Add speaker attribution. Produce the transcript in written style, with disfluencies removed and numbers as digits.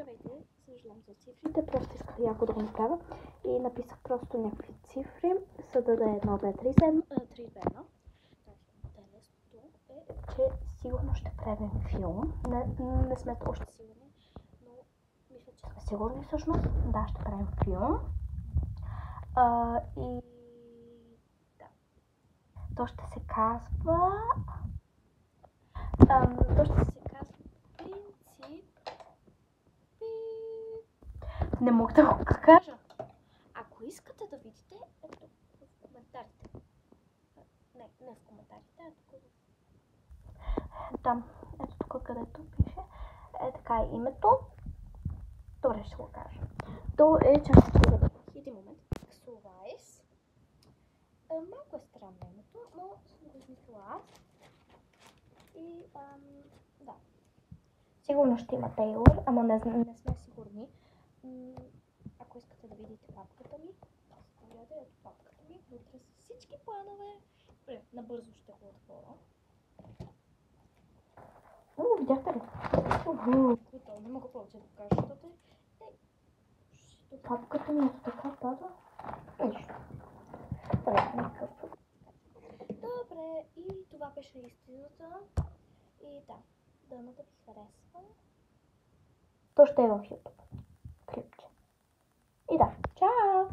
Speaker 1: Здравейте, съжалявам за цифрите, просто исках яко да го направя и написах просто някакви цифри, за да е 1, 2, 3, 7, 3, 2, 1. Интересното е, че сигурно ще правим филм. Не сме още сигурни, но мисля, че сме сигурни всъщност. Да, ще правим филм. И да. То ще се казва... Не мога да го кажа. Ако искате да видите, ето в коментарите. Не в коментарите, а тук. Там, ето тук, където пише. Е така името. Добре, ще го кажа. То е част от един момент. Ксувайс. Малко е странно името, но съм го измислила аз. И да. Сигурно ще има Тейлор, ама не сме сигурни. Ако искате да видите папката ми, заповядайте, ето папката ми, вътре са всички планове. Добре, набързо ще го отворя. Видяхте ли? Круто, не мога повече да покажа, защото папката ми е така пада. Нищо. Добре, и това беше истината. И да, дано да ви харесва. То ще е в YouTube клипче. И да, чао!